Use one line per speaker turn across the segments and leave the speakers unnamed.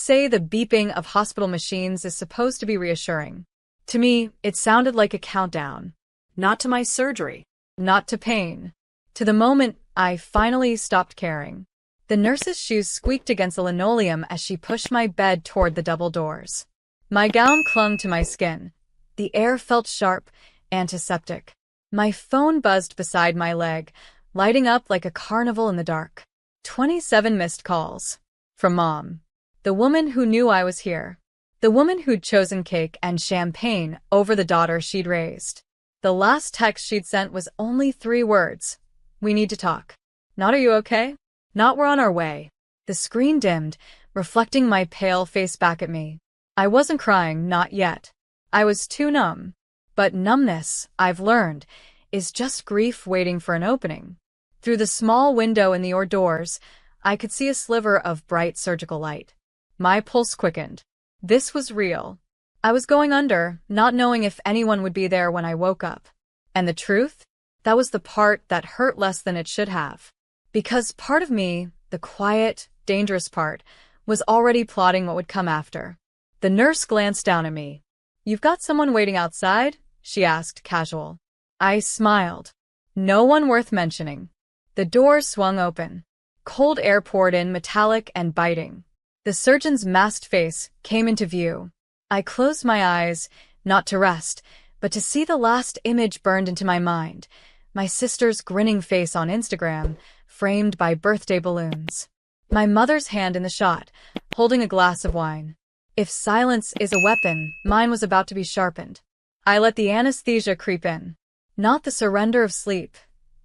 say the beeping of hospital machines is supposed to be reassuring. To me, it sounded like a countdown.
Not to my surgery.
Not to pain. To the moment I finally stopped caring. The nurse's shoes squeaked against the linoleum as she pushed my bed toward the double doors. My gown clung to my skin. The air felt sharp, antiseptic. My phone buzzed beside my leg, lighting up like a carnival in the dark. 27 missed calls. From Mom. The woman who knew I was here. The woman who'd chosen cake and champagne over the daughter she'd raised. The last text she'd sent was only 3 words. We need to talk. Not are you okay? Not we're on our way. The screen dimmed, reflecting my pale face back at me. I wasn't crying, not yet. I was too numb. But numbness, I've learned, is just grief waiting for an opening. Through the small window in the hors d'oeuvres, I could see a sliver of bright surgical light. My pulse quickened. This was real. I was going under, not knowing if anyone would be there when I woke up. And the truth? That was the part that hurt less than it should have. Because part of me, the quiet, dangerous part, was already plotting what would come after. The nurse glanced down at me. "You've got someone waiting outside?" she asked, casual. I smiled. No one worth mentioning. The doors swung open. Cold air poured in, metallic and biting. The surgeon's masked face came into view. I closed my eyes, not to rest, but to see the last image burned into my mind. My sister's grinning face on Instagram, framed by birthday balloons. My mother's hand in the shot, holding a glass of wine. If silence is a weapon, mine was about to be sharpened. I let the anesthesia creep in. Not the surrender of sleep,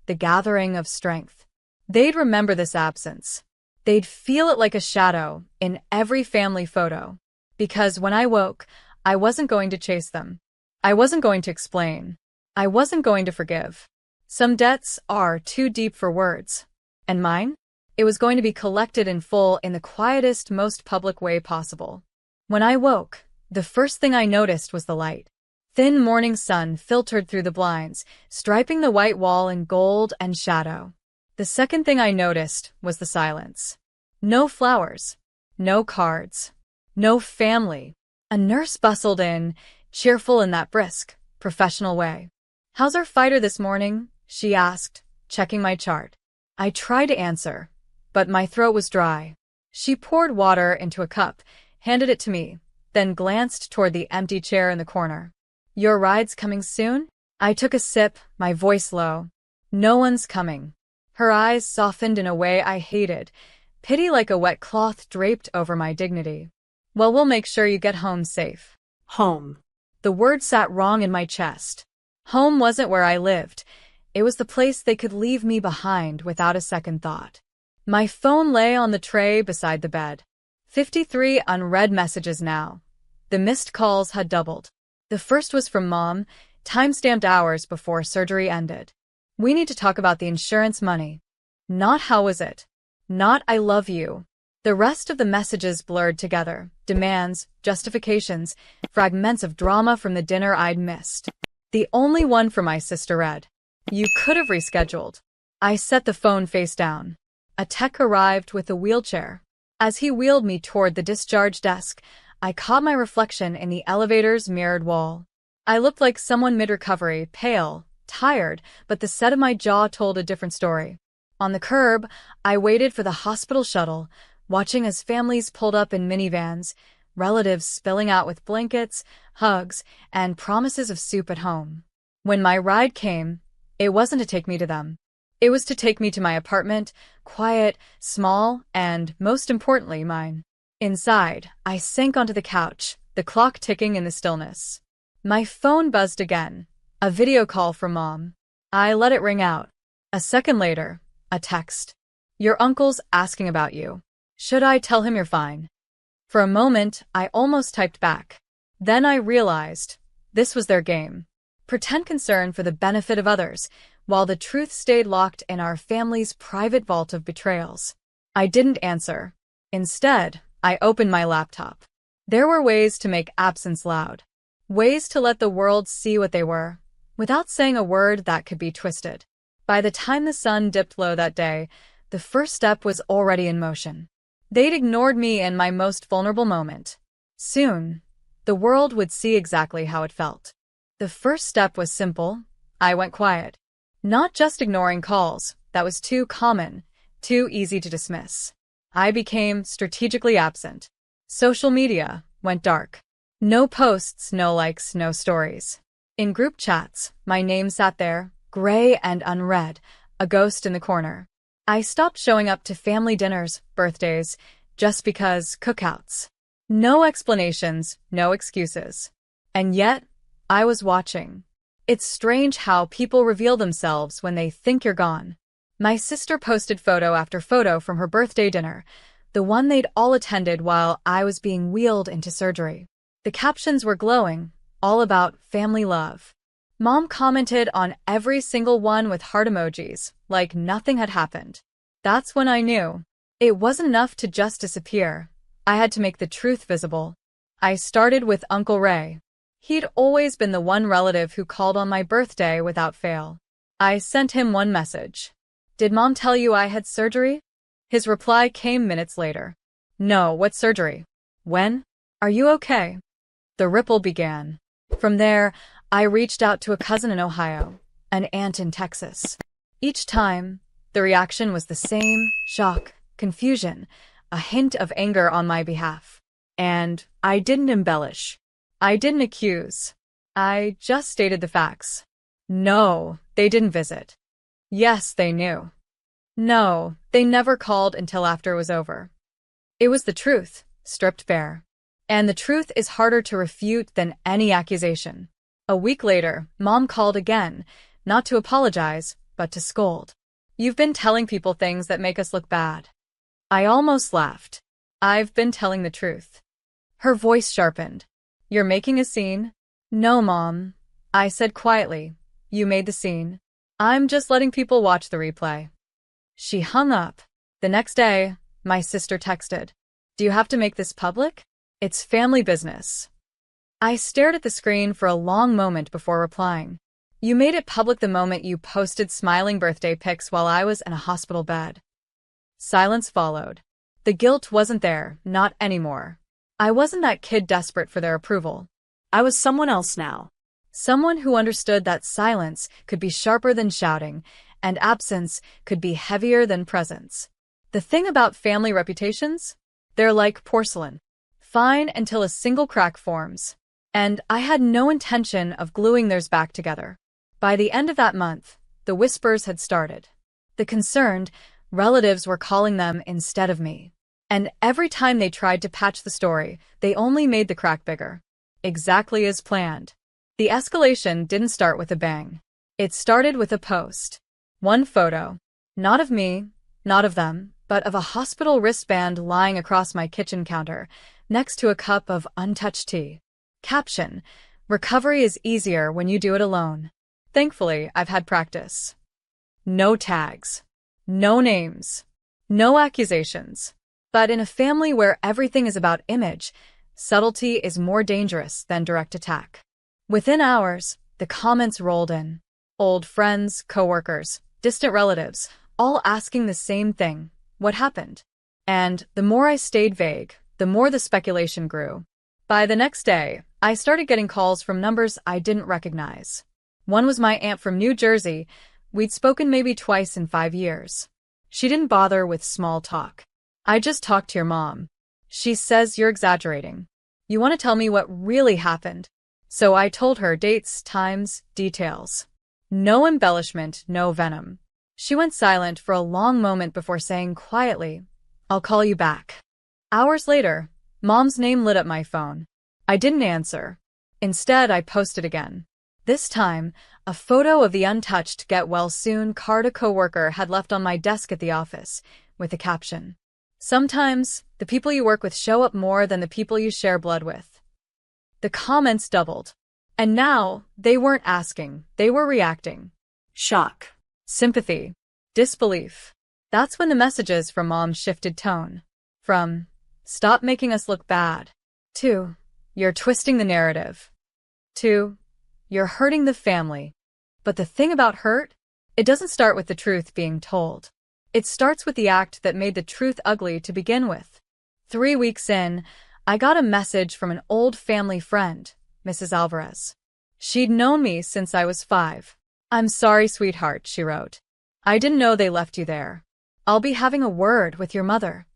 the gathering of strength. They'd remember this absence. They'd feel it like a shadow in every family photo. Because when I woke, I wasn't going to chase them. I wasn't going to explain. I wasn't going to forgive. Some debts are too deep for words. And mine? It was going to be collected in full in the quietest, most public way possible. When I woke, the first thing I noticed was the light. Thin morning sun filtered through the blinds, striping the white wall in gold and shadow. The second thing I noticed was the silence. No flowers. No cards. No family. A nurse bustled in, cheerful in that brisk, professional way. "How's our fighter this morning?" she asked, checking my chart. I tried to answer, but my throat was dry. She poured water into a cup, handed it to me, then glanced toward the empty chair in the corner. "Your ride's coming soon?" I took a sip, my voice low. "No one's coming." Her eyes softened in a way I hated, pity like a wet cloth draped over my dignity. "Well, we'll make sure you get home safe."
Home.
The word sat wrong in my chest. Home wasn't where I lived. It was the place they could leave me behind without a second thought. My phone lay on the tray beside the bed. 53 unread messages now. The missed calls had doubled. The first was from Mom, time-stamped hours before surgery ended. "We need to talk about the insurance money." Not "how was it?" Not "I love you." The rest of the messages blurred together. Demands, justifications, fragments of drama from the dinner I'd missed. The only one from my sister read, "You could have rescheduled." I set the phone face down. A tech arrived with a wheelchair. As he wheeled me toward the discharge desk, I caught my reflection in the elevator's mirrored wall. I looked like someone mid-recovery, pale, tired, but the set of my jaw told a different story. On the curb, I waited for the hospital shuttle, watching as families pulled up in minivans, relatives spilling out with blankets, hugs, and promises of soup at home. When my ride came, it wasn't to take me to them. It was to take me to my apartment, quiet, small, and, most importantly, mine. Inside, I sank onto the couch, the clock ticking in the stillness. My phone buzzed again, a video call from Mom. I let it ring out. A second later, a text. "Your uncle's asking about you. Should I tell him you're fine?" For a moment, I almost typed back. Then I realized, this was their game. Pretend concern for the benefit of others, while the truth stayed locked in our family's private vault of betrayals. I didn't answer. Instead, I opened my laptop. There were ways to make absence loud. Ways to let the world see what they were, without saying a word that could be twisted. By the time the sun dipped low that day, the first step was already in motion. They'd ignored me in my most vulnerable moment. Soon, the world would see exactly how it felt. The first step was simple. I went quiet. Not just ignoring calls. That was too common, too easy to dismiss. I became strategically absent. Social media went dark. No posts, no likes, no stories. In group chats, my name sat there, gray and unread, a ghost in the corner. I stopped showing up to family dinners, birthdays, just because, cookouts. No explanations, no excuses. And yet, I was watching. It's strange how people reveal themselves when they think you're gone. My sister posted photo after photo from her birthday dinner, the one they'd all attended while I was being wheeled into surgery. The captions were glowing, all about family love. Mom commented on every single one with heart emojis, like nothing had happened. That's when I knew. It wasn't enough to just disappear. I had to make the truth visible. I started with Uncle Ray. He'd always been the one relative who called on my birthday without fail. I sent him one message. "Did Mom tell you I had surgery?" His reply came minutes later. "No, what surgery? When? Are you okay?" The ripple began. From there, I reached out to a cousin in Ohio, an aunt in Texas. Each time, the reaction was the same: shock, confusion, a hint of anger on my behalf. And I didn't embellish. I didn't accuse. I just stated the facts. No, they didn't visit. Yes, they knew. No, they never called until after it was over. It was the truth, stripped bare. And the truth is harder to refute than any accusation. A week later, Mom called again, not to apologize, but to scold. "You've been telling people things that make us look bad." I almost laughed. "I've been telling the truth." Her voice sharpened. "You're making a scene?" "No, Mom," I said quietly. "You made the scene. I'm just letting people watch the replay." She hung up. The next day, my sister texted, "Do you have to make this public? It's family business." I stared at the screen for a long moment before replying. "You made it public the moment you posted smiling birthday pics while I was in a hospital bed." Silence followed. The guilt wasn't there, not anymore. I wasn't that kid desperate for their approval.
I was someone else now.
Someone who understood that silence could be sharper than shouting, and absence could be heavier than presence. The thing about family reputations? They're like porcelain. Fine until a single crack forms. And I had no intention of gluing theirs back together. By the end of that month, the whispers had started. The concerned relatives were calling them instead of me. And every time they tried to patch the story, they only made the crack bigger. Exactly as planned. The escalation didn't start with a bang. It started with a post. One photo. Not of me, not of them, but of a hospital wristband lying across my kitchen counter, next to a cup of untouched tea. Caption: "Recovery is easier when you do it alone." Thankfully, I've had practice. No tags. No names. No accusations. But in a family where everything is about image, subtlety is more dangerous than direct attack. Within hours, the comments rolled in. Old friends, coworkers, distant relatives, all asking the same thing: what happened? And the more I stayed vague, the more the speculation grew. By the next day, I started getting calls from numbers I didn't recognize. One was my aunt from New Jersey. We'd spoken maybe twice in 5 years. She didn't bother with small talk. "I just talked to your mom. She says you're exaggerating. You want to tell me what really happened?" So I told her dates, times, details. No embellishment, no venom. She went silent for a long moment before saying quietly, "I'll call you back." Hours later, Mom's name lit up my phone. I didn't answer. Instead, I posted again. This time, a photo of the untouched "Get well soon" card a coworker had left on my desk at the office, with a caption: "Sometimes, the people you work with show up more than the people you share blood with." The comments doubled. And now, they weren't asking, they were reacting.
Shock.
Sympathy. Disbelief. That's when the messages from Mom shifted tone. From, "Stop making us look bad," to, "You're twisting the narrative," to, "You're hurting the family." But the thing about hurt? It doesn't start with the truth being told. It starts with the act that made the truth ugly to begin with. 3 weeks in, I got a message from an old family friend, Mrs. Alvarez. She'd known me since I was 5. "I'm sorry, sweetheart," she wrote. "I didn't know they left you there. I'll be having a word with your mother."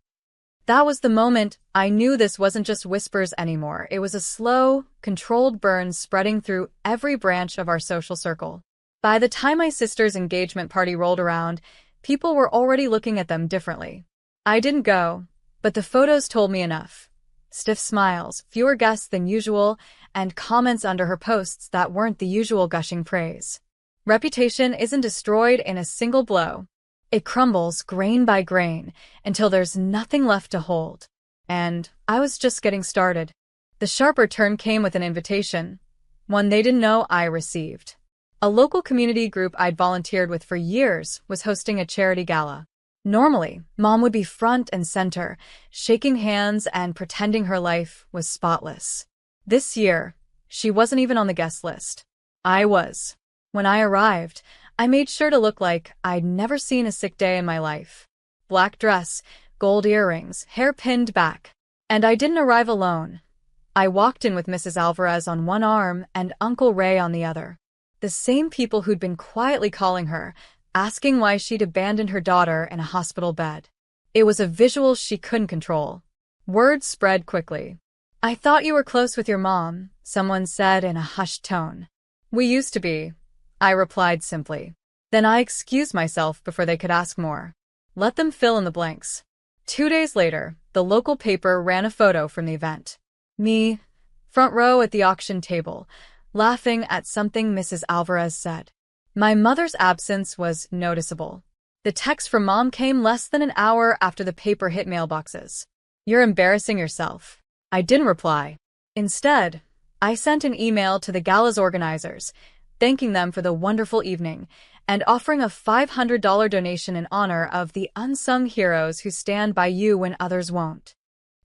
That was the moment I knew this wasn't just whispers anymore. It was a slow, controlled burn spreading through every branch of our social circle. By the time my sister's engagement party rolled around, people were already looking at them differently. I didn't go, but the photos told me enough. Stiff smiles, fewer guests than usual, and comments under her posts that weren't the usual gushing praise. Reputation isn't destroyed in a single blow. It crumbles grain by grain until there's nothing left to hold. And I was just getting started. The sharper turn came with an invitation, one they didn't know I received. A local community group I'd volunteered with for years was hosting a charity gala. Normally, Mom would be front and center, shaking hands and pretending her life was spotless. This year, she wasn't even on the guest list. I was. When I arrived, I made sure to look like I'd never seen a sick day in my life. Black dress, gold earrings, hair pinned back. And I didn't arrive alone. I walked in with Mrs. Alvarez on one arm and Uncle Ray on the other. The same people who'd been quietly calling her, asking why she'd abandoned her daughter in a hospital bed. It was a visual she couldn't control. Word spread quickly. "I thought you were close with your mom," someone said in a hushed tone. "We used to be," I replied simply. Then I excused myself before they could ask more. Let them fill in the blanks. 2 days later, the local paper ran a photo from the event. Me, front row at the auction table, laughing at something Mrs. Alvarez said. My mother's absence was noticeable. The text from Mom came less than an hour after the paper hit mailboxes. "You're embarrassing yourself." I didn't reply. Instead, I sent an email to the gala's organizers, thanking them for the wonderful evening and offering a $500 donation in honor of the unsung heroes who stand by you when others won't.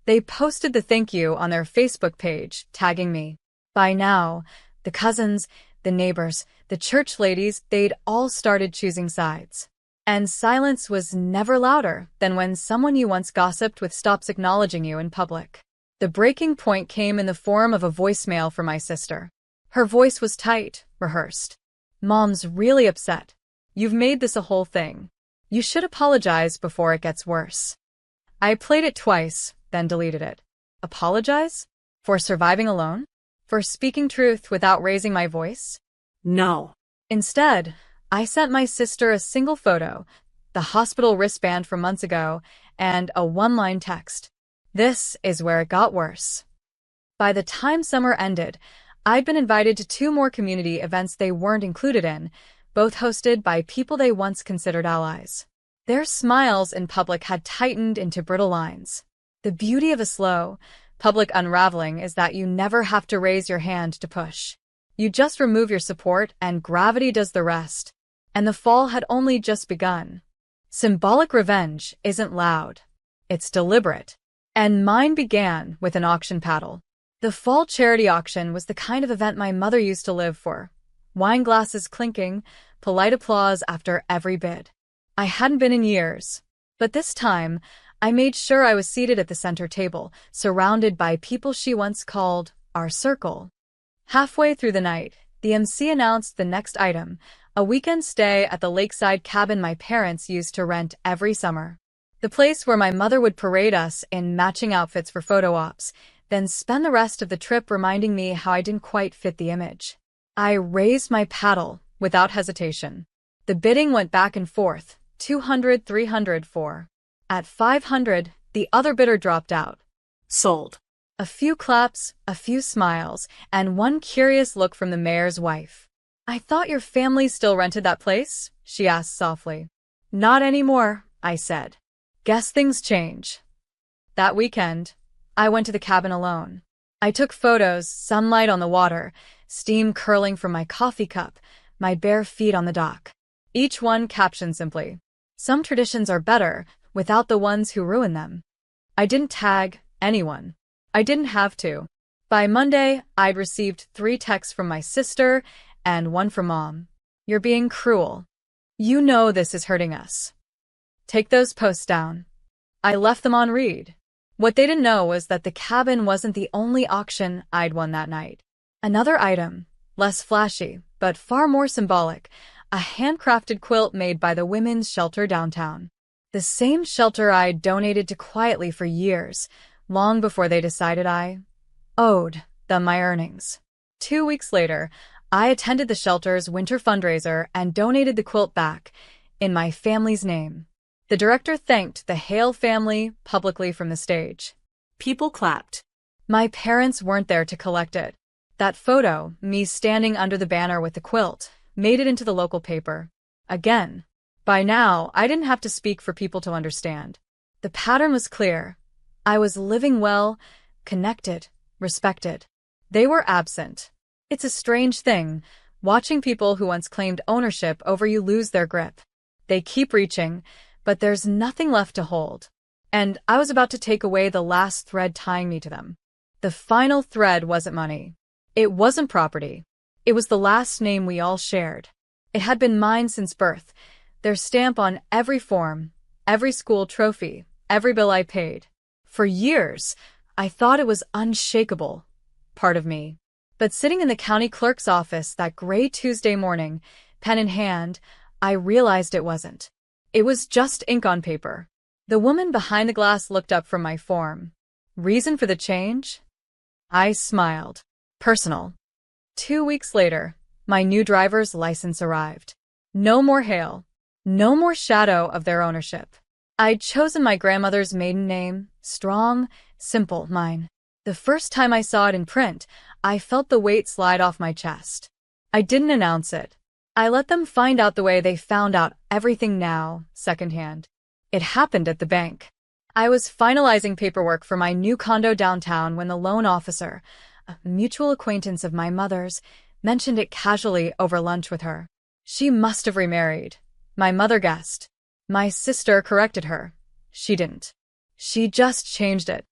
They posted the thank you on their Facebook page, tagging me. By now, the cousins, the neighbors, the church ladies, they'd all started choosing sides. And silence was never louder than when someone you once gossiped with stops acknowledging you in public. The breaking point came in the form of a voicemail from my sister. Her voice was tight, rehearsed. "Mom's really upset. You've made this a whole thing. You should apologize before it gets worse." I played it twice, then deleted it. Apologize? For surviving alone? For speaking truth without raising my voice?
No.
Instead, I sent my sister a single photo, the hospital wristband from months ago, and a one-line text. This is where it got worse. By the time summer ended, I'd been invited to 2 more community events they weren't included in, both hosted by people they once considered allies. Their smiles in public had tightened into brittle lines. The beauty of a slow, public unraveling is that you never have to raise your hand to push. You just remove your support and gravity does the rest. And the fall had only just begun. Symbolic revenge isn't loud. It's deliberate. And mine began with an auction paddle. The fall charity auction was the kind of event my mother used to live for. Wine glasses clinking, polite applause after every bid. I hadn't been in years. But this time, I made sure I was seated at the center table, surrounded by people she once called our circle. Halfway through the night, the MC announced the next item, a weekend stay at the lakeside cabin my parents used to rent every summer. The place where my mother would parade us in matching outfits for photo ops, then spend the rest of the trip reminding me how I didn't quite fit the image. I raised my paddle without hesitation. The bidding went back and forth, 200, 300, 4. At 500, the other bidder dropped out.
Sold.
A few claps, a few smiles, and one curious look from the mayor's wife. "I thought your family still rented that place?" she asked softly. "Not anymore," I said. "Guess things change." That weekend, I went to the cabin alone. I took photos, sunlight on the water, steam curling from my coffee cup, my bare feet on the dock. Each one captioned simply, "Some traditions are better without the ones who ruin them." I didn't tag anyone. I didn't have to. By Monday, I'd received 3 texts from my sister and one from Mom. "You're being cruel. You know this is hurting us. Take those posts down." I left them on read. What they didn't know was that the cabin wasn't the only auction I'd won that night. Another item, less flashy, but far more symbolic, a handcrafted quilt made by the women's shelter downtown. The same shelter I'd donated to quietly for years, long before they decided I owed them my earnings. 2 weeks later, I attended the shelter's winter fundraiser and donated the quilt back, in my family's name. The director thanked the Hale family publicly from the stage.
People clapped.
My parents weren't there to collect it. That photo, me standing under the banner with the quilt, made it into the local paper. Again. By now, I didn't have to speak for people to understand. The pattern was clear. I was living well, connected, respected. They were absent. It's a strange thing, watching people who once claimed ownership over you lose their grip. They keep reaching, but there's nothing left to hold. And I was about to take away the last thread tying me to them. The final thread wasn't money. It wasn't property. It was the last name we all shared. It had been mine since birth, their stamp on every form, every school trophy, every bill I paid. For years, I thought it was unshakable, part of me. But sitting in the county clerk's office that gray Tuesday morning, pen in hand, I realized it wasn't. It was just ink on paper. The woman behind the glass looked up from my form. Reason for the change? I smiled. Personal. 2 weeks later, my new driver's license arrived. No more Hale. No more shadow of their ownership. I'd chosen my grandmother's maiden name, strong, simple, mine. The first time I saw it in print, I felt the weight slide off my chest. I didn't announce it. I let them find out the way they found out everything now, secondhand. It happened at the bank. I was finalizing paperwork for my new condo downtown when the loan officer, a mutual acquaintance of my mother's, mentioned it casually over lunch with her. She must have remarried. My mother guessed. My sister corrected her. She didn't. She just changed it.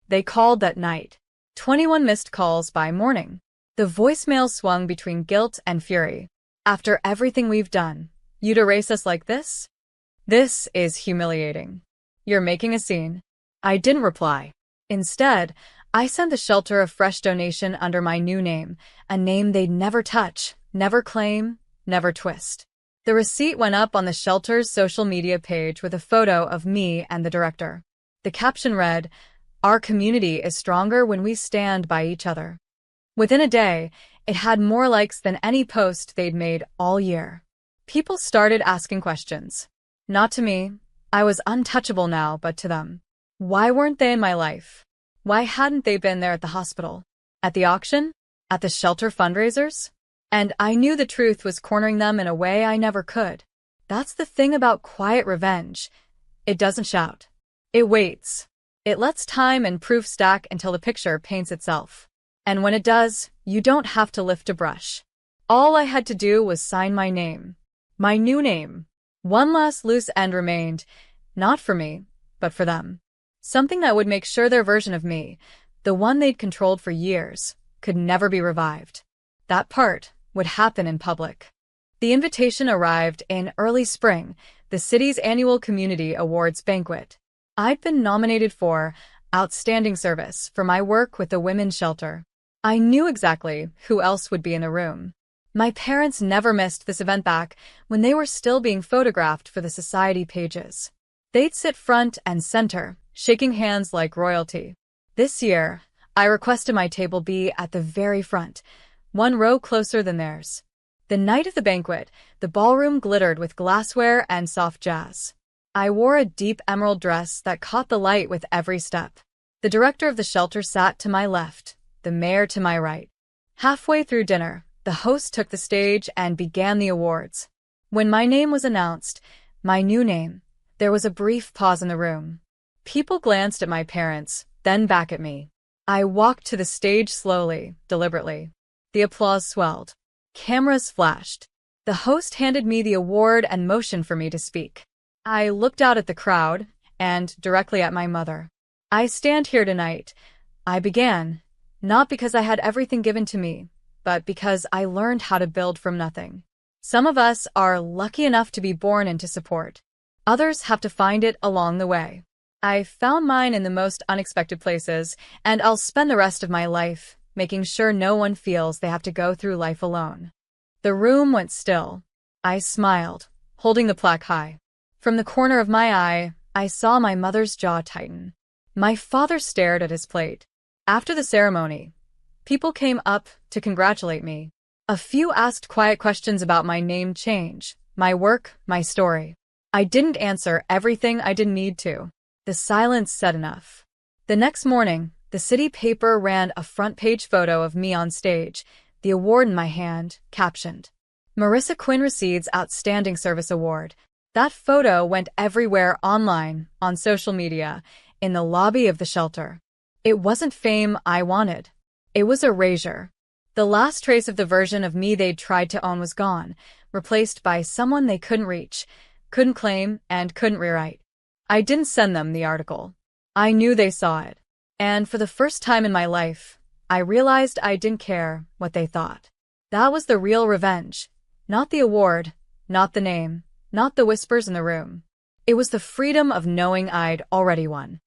They called that night. 21 missed calls by morning. The voicemail swung between guilt and fury. After everything we've done, you'd erase us like this? This is humiliating. You're making a scene. I didn't reply. Instead, I sent the shelter a fresh donation under my new name, a name they'd never touch, never claim, never twist. The receipt went up on the shelter's social media page with a photo of me and the director. The caption read, "Our community is stronger when we stand by each other." Within a day, it had more likes than any post they'd made all year. People started asking questions. Not to me. I was untouchable now, but to them. Why weren't they in my life? Why hadn't they been there at the hospital? At the auction? At the shelter fundraisers? And I knew the truth was cornering them in a way I never could. That's the thing about quiet revenge. It doesn't shout. It waits. It lets time and proof stack until the picture paints itself. And when it does, you don't have to lift a brush. All I had to do was sign my name. My new name. One last loose end remained, not for me, but for them. Something that would make sure their version of me, the one they'd controlled for years, could never be revived. That part would happen in public. The invitation arrived in early spring, the city's annual community awards banquet. I'd been nominated for Outstanding Service for my work with the women's shelter. I knew exactly who else would be in the room. My parents never missed this event back when they were still being photographed for the society pages. They'd sit front and center, shaking hands like royalty. This year, I requested my table be at the very front, one row closer than theirs. The night of the banquet, the ballroom glittered with glassware and soft jazz. I wore a deep emerald dress that caught the light with every step. The director of the shelter sat to my left, the mayor to my right. Halfway through dinner, the host took the stage and began the awards. When my name was announced, my new name, there was a brief pause in the room. People glanced at my parents, then back at me. I walked to the stage slowly, deliberately. The applause swelled. Cameras flashed. The host handed me the award and motioned for me to speak. I looked out at the crowd, and directly at my mother. "I stand here tonight," I began, "not because I had everything given to me, but because I learned how to build from nothing. Some of us are lucky enough to be born into support. Others have to find it along the way. I found mine in the most unexpected places, and I'll spend the rest of my life making sure no one feels they have to go through life alone. The room went still. I smiled, holding the plaque high. From the corner of my eye, I saw my mother's jaw tighten. My father stared at his plate. After the ceremony, people came up to congratulate me. A few asked quiet questions about my name change, my work, my story. I didn't answer everything I didn't need to. The silence said enough. The next morning, the city paper ran a front-page photo of me on stage, the award in my hand, captioned, "Marissa Quinn receives Outstanding Service Award." That photo went everywhere online, on social media, in the lobby of the shelter. It wasn't fame I wanted. It was erasure. The last trace of the version of me they'd tried to own was gone, replaced by someone they couldn't reach, couldn't claim, and couldn't rewrite. I didn't send them the article. I knew they saw it. And for the first time in my life, I realized I didn't care what they thought. That was the real revenge. Not the award, not the name, not the whispers in the room. It was the freedom of knowing I'd already won.